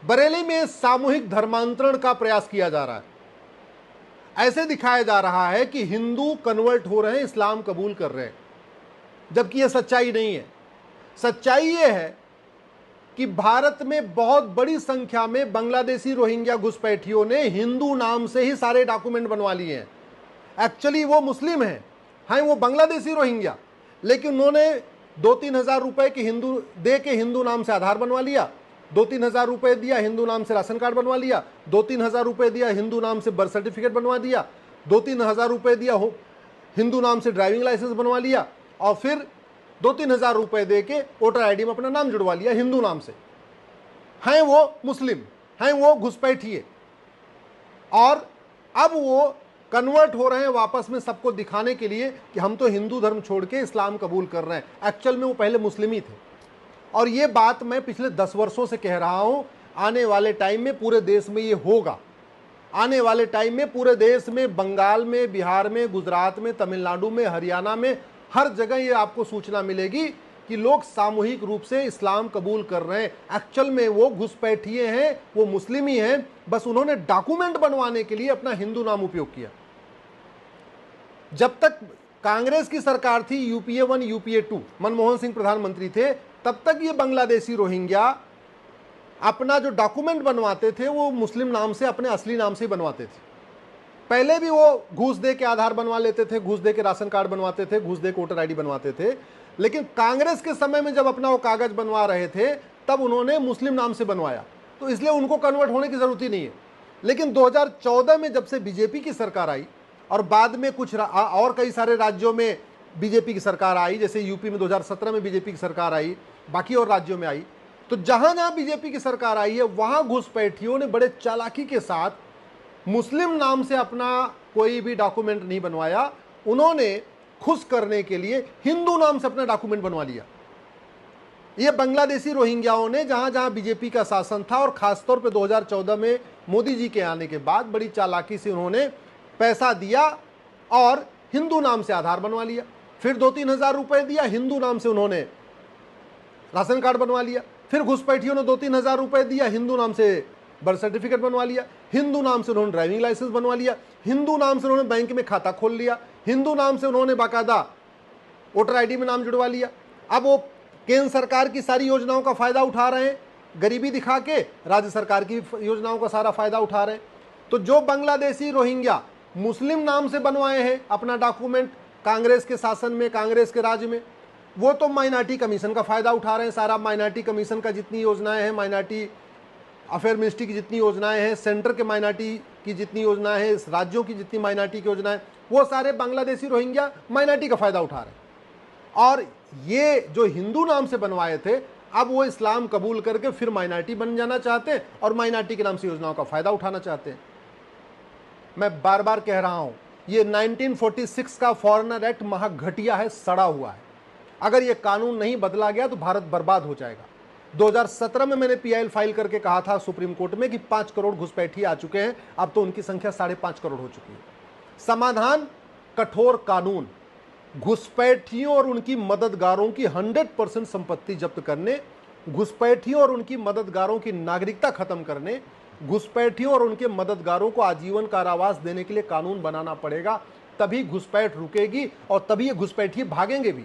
बरेली में सामूहिक धर्मांतरण का प्रयास किया जा रहा है। ऐसे दिखाया जा रहा है कि हिंदू कन्वर्ट हो रहे हैं, इस्लाम कबूल कर रहे हैं, जबकि यह सच्चाई नहीं है। सच्चाई यह है कि भारत में बहुत बड़ी संख्या में बांग्लादेशी रोहिंग्या घुसपैठियों ने हिंदू नाम से ही सारे डॉक्यूमेंट बनवा लिए हैं। एक्चुअली वो मुस्लिम हैं, वो बांग्लादेशी रोहिंग्या, लेकिन उन्होंने 2-3 हज़ार रुपए के हिंदू दे के हिंदू नाम से आधार बनवा लिया, 2-3 हज़ार रुपए दिया, हिंदू नाम से राशन कार्ड बनवा लिया, 2-3 हज़ार रुपए दिया, हिंदू नाम से बर्थ सर्टिफिकेट बनवा दिया, 2-3 हज़ार रुपए दिया, हिंदू नाम से ड्राइविंग लाइसेंस बनवा लिया, और फिर 2-3 हज़ार रुपए दे के वोटर आईडी में अपना नाम जुड़वा लिया हिंदू नाम से। हैं वो मुस्लिम, हैं वो घुसपैठिए, और अब वो कन्वर्ट हो रहे हैं वापस में सबको दिखाने के लिए कि हम तो हिंदू धर्म छोड़ के इस्लाम कबूल कर रहे हैं। एक्चुअल में वो पहले मुस्लिम ही थे। और ये बात मैं पिछले 10 वर्षों से कह रहा हूं, आने वाले टाइम में पूरे देश में ये होगा। आने वाले टाइम में पूरे देश में, बंगाल में, बिहार में, गुजरात में, तमिलनाडु में, हरियाणा में, हर जगह ये आपको सूचना मिलेगी कि लोग सामूहिक रूप से इस्लाम कबूल कर रहे हैं। एक्चुअल में वो घुसपैठिए हैं, वो मुस्लिम ही हैं, बस उन्होंने डॉक्यूमेंट बनवाने के लिए अपना हिंदू नाम उपयोग किया। जब तक कांग्रेस की सरकार थी, यूपीए 1, यूपीए 2, मनमोहन सिंह प्रधानमंत्री थे, तब तक ये बांग्लादेशी रोहिंग्या अपना जो डॉक्यूमेंट बनवाते थे वो मुस्लिम नाम से, अपने असली नाम से ही बनवाते थे। पहले भी वो घूस दे के आधार बनवा लेते थे, घूस दे के राशन कार्ड बनवाते थे, घूस दे के वोटर आईडी बनवाते थे, लेकिन कांग्रेस के समय में जब अपना वो कागज बनवा रहे थे तब उन्होंने मुस्लिम नाम से बनवाया, तो इसलिए उनको कन्वर्ट होने की जरूरत ही नहीं है। लेकिन 2014 में जब से बीजेपी की सरकार आई और बाद में कुछ और कई सारे राज्यों में बीजेपी की सरकार आई, जैसे यूपी में 2017 में बीजेपी की सरकार आई, बाकी और राज्यों में आई, तो जहां जहां बीजेपी की सरकार आई है वहां घुसपैठियों ने बड़े चालाकी के साथ मुस्लिम नाम से अपना कोई भी डॉक्यूमेंट नहीं बनवाया, उन्होंने खुश करने के लिए हिंदू नाम से अपना डॉक्यूमेंट बनवा लिया। ये बांग्लादेशी रोहिंग्याओं ने जहां जहां बीजेपी का शासन था, और खासतौर पे 2014 में मोदी जी के आने के बाद बड़ी चालाकी से उन्होंने पैसा दिया और हिंदू नाम से आधार बनवा लिया, फिर 2-3 हज़ार रुपए दिया, हिंदू नाम से उन्होंने राशन कार्ड बनवा लिया, फिर घुसपैठियों ने 2-3 हज़ार रुपए दिया, हिंदू नाम से बर्थ सर्टिफिकेट बनवा लिया, हिंदू नाम से उन्होंने ड्राइविंग लाइसेंस बनवा लिया, हिंदू नाम से उन्होंने बैंक में खाता खोल लिया, हिंदू नाम से उन्होंने बाकायदा वोटर आईडी में नाम जुड़वा लिया। अब वो केंद्र सरकार की सारी योजनाओं का फायदा उठा रहे हैं, गरीबी दिखा के राज्य सरकार की योजनाओं का सारा फायदा उठा रहे हैं। तो जो बांग्लादेशी रोहिंग्या मुस्लिम नाम से बनवाए हैं अपना डॉक्यूमेंट कांग्रेस के शासन में, कांग्रेस के राज्य में, वो तो माइनॉरिटी कमीशन का फायदा उठा रहे हैं। सारा माइनॉरिटी कमीशन का जितनी योजनाएं हैं, माइनॉरिटी अफेयर मिनिस्ट्री की जितनी योजनाएं हैं, सेंटर के माइनॉरिटी की जितनी योजनाएं हैं, राज्यों की जितनी माइनॉरिटी की योजनाएं, वो सारे बांग्लादेशी रोहिंग्या माइनॉरिटी का फायदा उठा रहे हैं। और ये जो हिंदू नाम से बनवाए थे, अब वो इस्लाम कबूल करके फिर माइनॉरिटी बन जाना चाहते हैं और माइनॉरिटी के नाम से योजनाओं का फायदा उठाना चाहते हैं। मैं बार बार कह रहा हूं, ये 1946 का फॉरेनर एक्ट महाघटिया है, सड़ा हुआ है। अगर ये कानून नहीं बदला गया तो भारत बर्बाद हो जाएगा। 2017 में मैंने पीआईएल फाइल करके कहा था सुप्रीम कोर्ट में कि 5 करोड़ घुसपैठिए आ चुके हैं, अब तो उनकी संख्या 5.5 करोड़ हो चुकी है। समाधान कठोर कानून, घुसपैठियों और उनकी मददगारों की 100% संपत्ति जब्त करने, घुसपैठियों और उनकी मददगारों की नागरिकता खत्म करने, घुसपैठियों और उनके मददगारों को आजीवन कारावास देने के लिए कानून बनाना पड़ेगा। तभी घुसपैठ रुकेगी और तभी ये घुसपैठिए भागेंगे भी।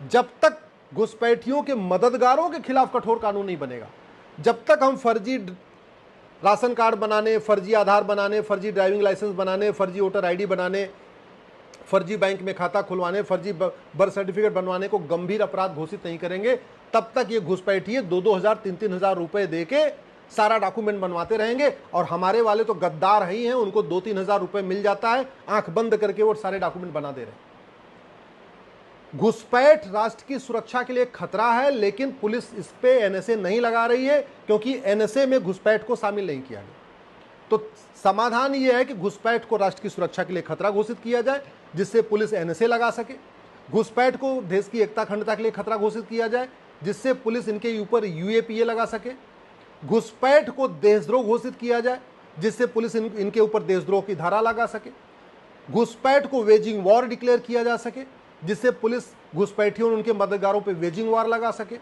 जब तक घुसपैठियों के मददगारों के खिलाफ कठोर कानून नहीं बनेगा, जब तक हम फर्जी राशन कार्ड बनाने, फर्जी आधार बनाने, फर्जी ड्राइविंग लाइसेंस बनाने, फर्जी वोटर आईडी बनाने, फर्जी बैंक में खाता खुलवाने, फर्जी बर्थ सर्टिफिकेट बनवाने को गंभीर अपराध घोषित नहीं करेंगे, तब तक ये घुसपैठिए 2-2 हज़ार 3-3 हज़ार रुपए देके सारा डॉक्यूमेंट बनवाते रहेंगे। और हमारे वाले तो गद्दार ही हैं, उनको 2-3 हज़ार रुपए मिल जाता है, आंख बंद करके वो सारे डॉक्यूमेंट बना दे रहे हैं। घुसपैठ राष्ट्र की सुरक्षा के लिए खतरा है, लेकिन पुलिस इस पे एनएसए नहीं लगा रही है, क्योंकि एनएसए में घुसपैठ को शामिल नहीं किया गया। तो समाधान यह है कि घुसपैठ को राष्ट्र की सुरक्षा के लिए खतरा घोषित किया जाए, जिससे पुलिस एनएसए लगा सके। घुसपैठ को देश की एकता अखंडता के लिए खतरा घोषित किया जाए, जिससे पुलिस इनके ऊपर यूएपीए लगा सके। घुसपैठ को देशद्रोह घोषित किया जाए, जिससे पुलिस इनके ऊपर देशद्रोह की धारा लगा सके। घुसपैठ को वेजिंग वॉर डिक्लेयर किया जा सके, जिससे पुलिस घुसपैठियों और उनके मददगारों पर वेजिंग वॉर लगा सके।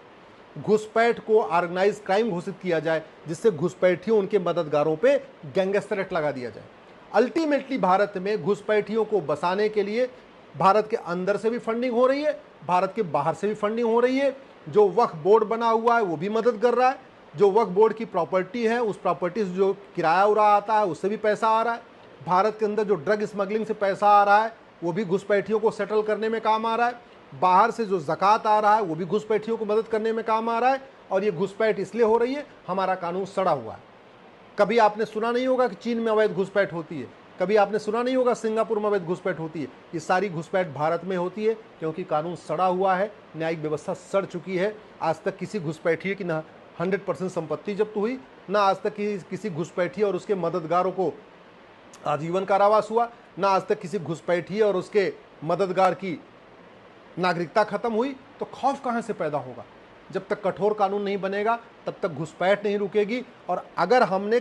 घुसपैठ को ऑर्गेनाइज क्राइम घोषित किया जाए, जिससे घुसपैठियों उनके मददगारों पे गैंगस्टर एक्ट लगा दिया जाए। अल्टीमेटली भारत में घुसपैठियों को बसाने के लिए भारत के अंदर से भी फंडिंग हो रही है, भारत के बाहर से भी फंडिंग हो रही है। जो वक्फ बोर्ड बना हुआ है वो भी मदद कर रहा है, जो वक्फ बोर्ड की प्रॉपर्टी है उस प्रॉपर्टी से जो किराया उड़ा आता है उससे भी पैसा आ रहा है। भारत के अंदर जो ड्रग स्मगलिंग से पैसा आ रहा है वो भी घुसपैठियों को सेटल करने में काम आ रहा है। बाहर से जो ज़कात आ रहा है वो भी घुसपैठियों को मदद करने में काम आ रहा है। और ये घुसपैठ इसलिए हो रही है, हमारा कानून सड़ा हुआ है। कभी आपने सुना नहीं होगा कि चीन में अवैध घुसपैठ होती है, कभी आपने सुना नहीं होगा सिंगापुर में अवैध घुसपैठ होती है। ये सारी घुसपैठ भारत में होती है क्योंकि कानून सड़ा हुआ है, न्यायिक व्यवस्था सड़ चुकी है। आज तक किसी घुसपैठिए की ना 100% संपत्ति जब्त हुई, ना आज तक किसी घुसपैठिए और उसके मददगारों को आजीवन कारावास हुआ, ना आज तक किसी घुसपैठिए और उसके मददगार की नागरिकता खत्म हुई। तो खौफ कहाँ से पैदा होगा? जब तक कठोर कानून नहीं बनेगा तब तक घुसपैठ नहीं रुकेगी। और अगर हमने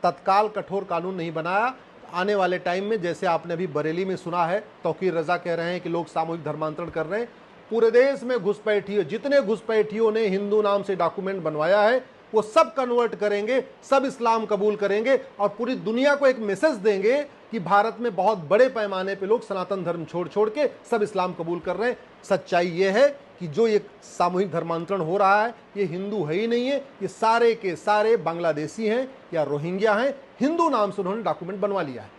तत्काल कठोर कानून नहीं बनाया तो आने वाले टाइम में, जैसे आपने अभी बरेली में सुना है, तौकीर रजा कह रहे हैं कि लोग सामूहिक धर्मांतरण कर रहे हैं। पूरे देश में घुसपैठियों, जितने घुसपैठियों ने हिंदू नाम से डॉक्यूमेंट बनवाया है वो सब कन्वर्ट करेंगे, सब इस्लाम कबूल करेंगे और पूरी दुनिया को एक मैसेज देंगे कि भारत में बहुत बड़े पैमाने पे लोग सनातन धर्म छोड़ छोड़ के सब इस्लाम कबूल कर रहे हैं। सच्चाई ये है कि जो ये सामूहिक धर्मांतरण हो रहा है ये हिंदू है ही नहीं है, ये सारे के सारे बांग्लादेशी हैं या रोहिंग्या हैं, हिंदू नाम से उन्होंने डॉक्यूमेंट बनवा लिया है।